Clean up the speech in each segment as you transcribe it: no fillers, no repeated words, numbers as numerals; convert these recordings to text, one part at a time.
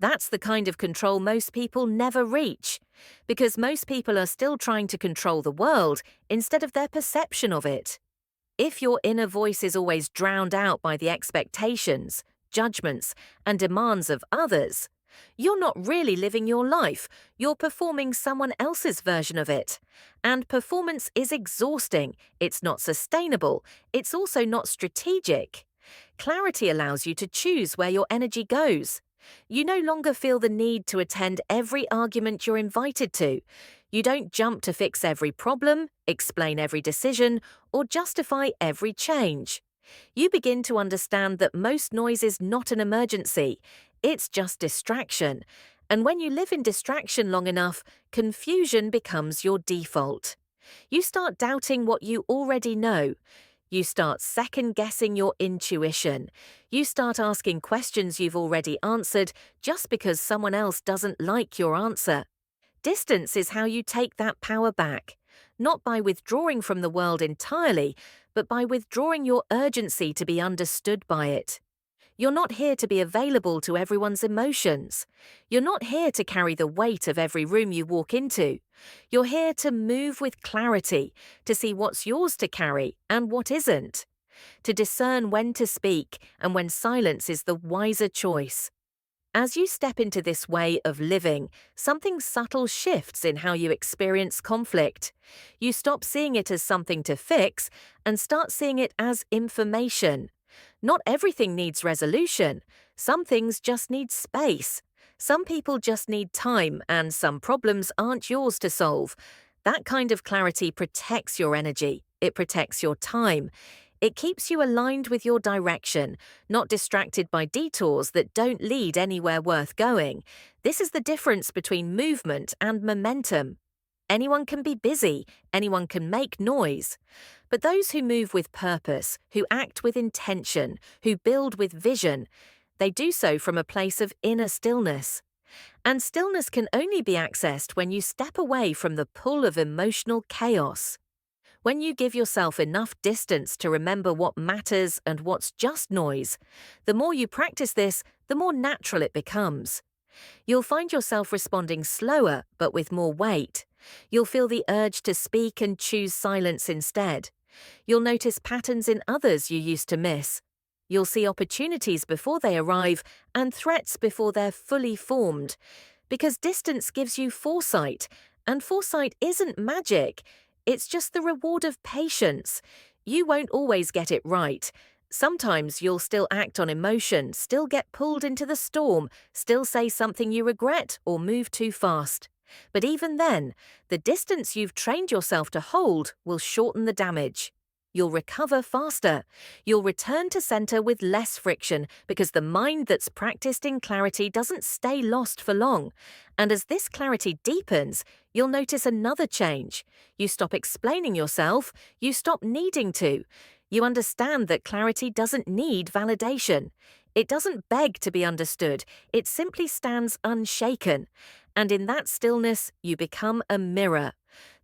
That's the kind of control most people never reach, because most people are still trying to control the world instead of their perception of it. If your inner voice is always drowned out by the expectations, judgments, and demands of others, you're not really living your life, you're performing someone else's version of it. And performance is exhausting, it's not sustainable, it's also not strategic. Clarity allows you to choose where your energy goes. You no longer feel the need to attend every argument you're invited to. You don't jump to fix every problem, explain every decision, or justify every change. You begin to understand that most noise is not an emergency, it's just distraction. And when you live in distraction long enough, confusion becomes your default. You start doubting what you already know. You start second-guessing your intuition. You start asking questions you've already answered just because someone else doesn't like your answer. Distance is how you take that power back, not by withdrawing from the world entirely, but by withdrawing your urgency to be understood by it. You're not here to be available to everyone's emotions. You're not here to carry the weight of every room you walk into. You're here to move with clarity, to see what's yours to carry and what isn't, to discern when to speak and when silence is the wiser choice. As you step into this way of living, something subtle shifts in how you experience conflict. You stop seeing it as something to fix and start seeing it as information. Not everything needs resolution. Some things just need space. Some people just need time, and some problems aren't yours to solve. That kind of clarity protects your energy. It protects your time. It keeps you aligned with your direction, not distracted by detours that don't lead anywhere worth going. This is the difference between movement and momentum. Anyone can be busy, anyone can make noise. But those who move with purpose, who act with intention, who build with vision, they do so from a place of inner stillness. And stillness can only be accessed when you step away from the pull of emotional chaos. When you give yourself enough distance to remember what matters and what's just noise, the more you practice this, the more natural it becomes. You'll find yourself responding slower, but with more weight. You'll feel the urge to speak and choose silence instead. You'll notice patterns in others you used to miss. You'll see opportunities before they arrive and threats before they're fully formed. Because distance gives you foresight, and foresight isn't magic. It's just the reward of patience. You won't always get it right. Sometimes you'll still act on emotion, still get pulled into the storm, still say something you regret or move too fast. But even then, the distance you've trained yourself to hold will shorten the damage. You'll recover faster. You'll return to center with less friction because the mind that's practiced in clarity doesn't stay lost for long. And as this clarity deepens, you'll notice another change. You stop explaining yourself. You stop needing to. You understand that clarity doesn't need validation. It doesn't beg to be understood. It simply stands unshaken. And in that stillness, you become a mirror.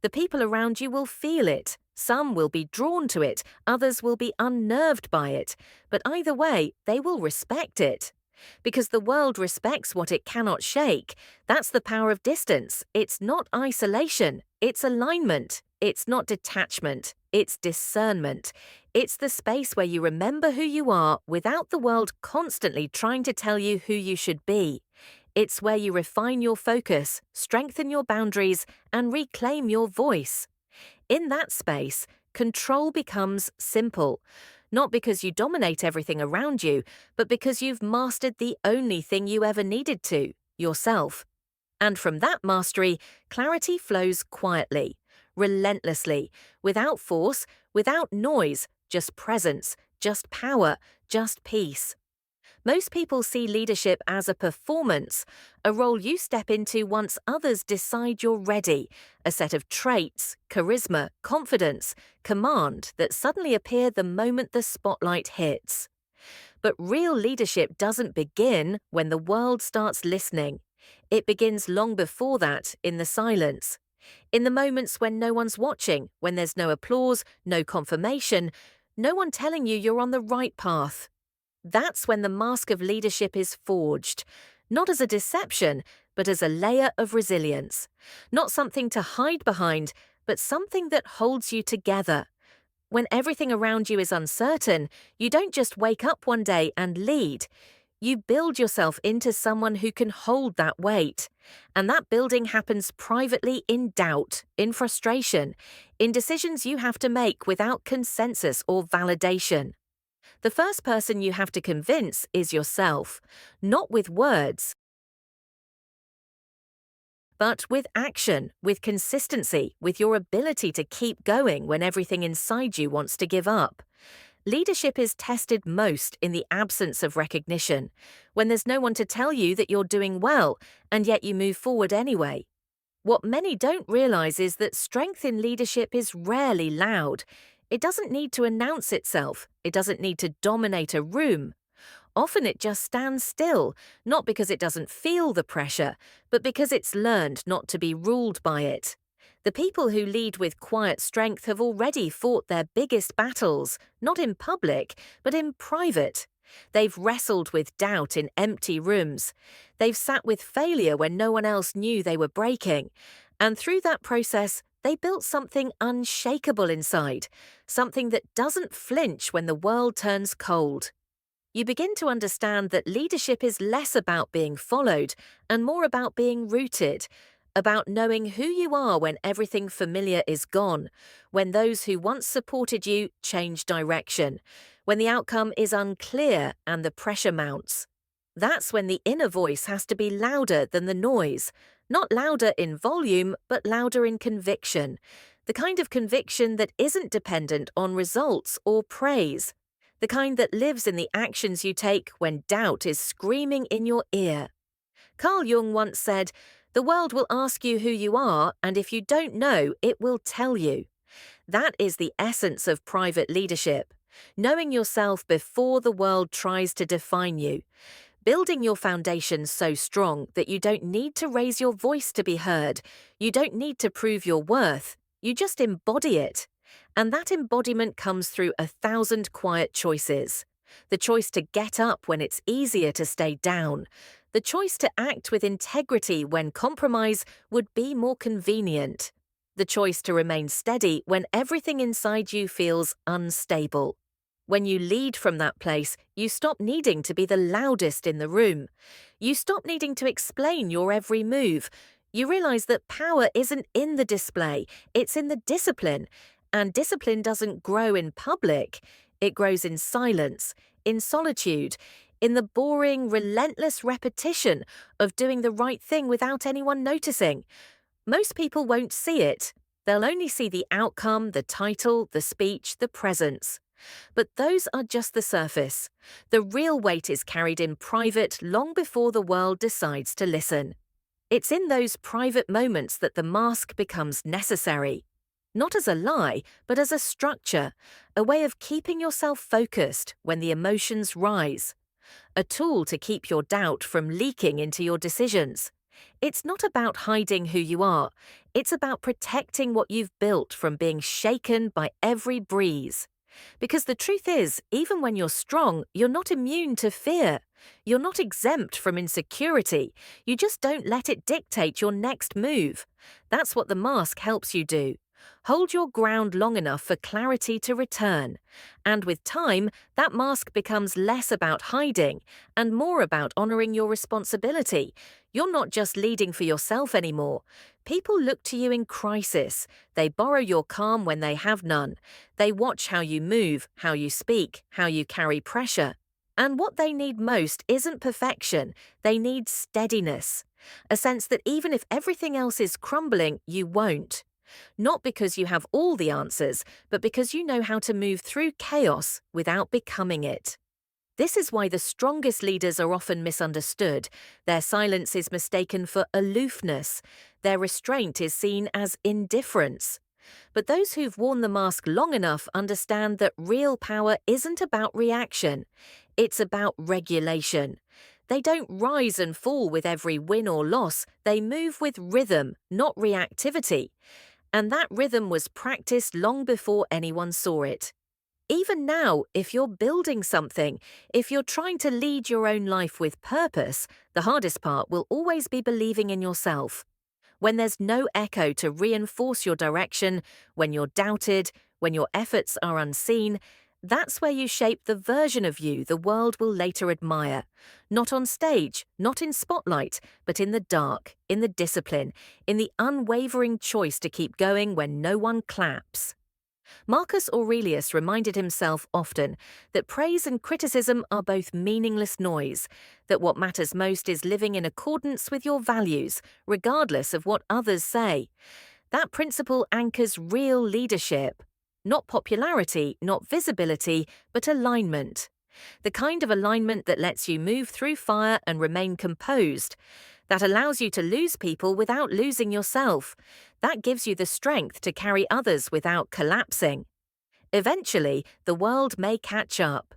The people around you will feel it. Some will be drawn to it, others will be unnerved by it, but either way, they will respect it. Because the world respects what it cannot shake. That's the power of distance. It's not isolation, it's alignment. It's not detachment, it's discernment. It's the space where you remember who you are without the world constantly trying to tell you who you should be. It's where you refine your focus, strengthen your boundaries, and reclaim your voice. In that space, control becomes simple. Not because you dominate everything around you, but because you've mastered the only thing you ever needed to, yourself. And from that mastery, clarity flows quietly, relentlessly, without force, without noise, just presence, just power, just peace. Most people see leadership as a performance, a role you step into once others decide you're ready, a set of traits, charisma, confidence, command that suddenly appear the moment the spotlight hits. But real leadership doesn't begin when the world starts listening. It begins long before that, in the silence. In the moments when no one's watching, when there's no applause, no confirmation, no one telling you you're on the right path. That's when the mask of leadership is forged. not as a deception, but as a layer of resilience. Not something to hide behind, but something that holds you together. When everything around you is uncertain, you don't just wake up one day and lead. You build yourself into someone who can hold that weight. And that building happens privately in doubt, in frustration, in decisions you have to make without consensus or validation. The first person you have to convince is yourself, not with words, but with action, with consistency, with your ability to keep going when everything inside you wants to give up. Leadership is tested most in the absence of recognition, when there's no one to tell you that you're doing well, and yet you move forward anyway. What many don't realize is that strength in leadership is rarely loud. It doesn't need to announce itself. It doesn't need to dominate a room. Often it just stands still, not because it doesn't feel the pressure, but because it's learned not to be ruled by it. The people who lead with quiet strength have already fought their biggest battles, not in public, but in private. They've wrestled with doubt in empty rooms. They've sat with failure when no one else knew they were breaking. And through that process, they built something unshakable inside, something that doesn't flinch when the world turns cold. You begin to understand that leadership is less about being followed and more about being rooted, about knowing who you are when everything familiar is gone, when those who once supported you change direction, when the outcome is unclear and the pressure mounts. That's when the inner voice has to be louder than the noise, not louder in volume, but louder in conviction, the kind of conviction that isn't dependent on results or praise. The kind that lives in the actions you take when doubt is screaming in your ear. Carl Jung once said, "The world will ask you who you are, and if you don't know, it will tell you." That is the essence of private leadership, knowing yourself before the world tries to define you, building your foundation so strong that you don't need to raise your voice to be heard, you don't need to prove your worth, you just embody it. And that embodiment comes through 1,000 quiet choices. The choice to get up when it's easier to stay down. The choice to act with integrity when compromise would be more convenient. The choice to remain steady when everything inside you feels unstable. When you lead from that place, you stop needing to be the loudest in the room. You stop needing to explain your every move. You realize that power isn't in the display, it's in the discipline. And discipline doesn't grow in public. It grows in silence, in solitude, in the boring, relentless repetition of doing the right thing without anyone noticing. Most people won't see it. They'll only see the outcome, the title, the speech, the presence. But those are just the surface. The real weight is carried in private long before the world decides to listen. It's in those private moments that the mask becomes necessary. Not as a lie, but as a structure, a way of keeping yourself focused when the emotions rise. A tool to keep your doubt from leaking into your decisions. It's not about hiding who you are, it's about protecting what you've built from being shaken by every breeze. Because the truth is, even when you're strong, you're not immune to fear. You're not exempt from insecurity. You just don't let it dictate your next move. That's what the mask helps you do. Hold your ground long enough for clarity to return. And with time, that mask becomes less about hiding and more about honoring your responsibility. You're not just leading for yourself anymore. People look to you in crisis. They borrow your calm when they have none. They watch how you move, how you speak, how you carry pressure. And what they need most isn't perfection. They need steadiness. A sense that even if everything else is crumbling, you won't. Not because you have all the answers, but because you know how to move through chaos without becoming it. This is why the strongest leaders are often misunderstood. Their silence is mistaken for aloofness. Their restraint is seen as indifference. But those who've worn the mask long enough understand that real power isn't about reaction. It's about regulation. They don't rise and fall with every win or loss. They move with rhythm, not reactivity. And that rhythm was practiced long before anyone saw it. Even now, if you're building something, if you're trying to lead your own life with purpose, the hardest part will always be believing in yourself. When there's no echo to reinforce your direction, when you're doubted, when your efforts are unseen, that's where you shape the version of you the world will later admire. Not on stage, not in spotlight, but in the dark, in the discipline, in the unwavering choice to keep going when no one claps. Marcus Aurelius reminded himself often that praise and criticism are both meaningless noise, that what matters most is living in accordance with your values, regardless of what others say. That principle anchors real leadership. Not popularity, not visibility, but alignment. The kind of alignment that lets you move through fire and remain composed. That allows you to lose people without losing yourself. That gives you the strength to carry others without collapsing. Eventually, the world may catch up,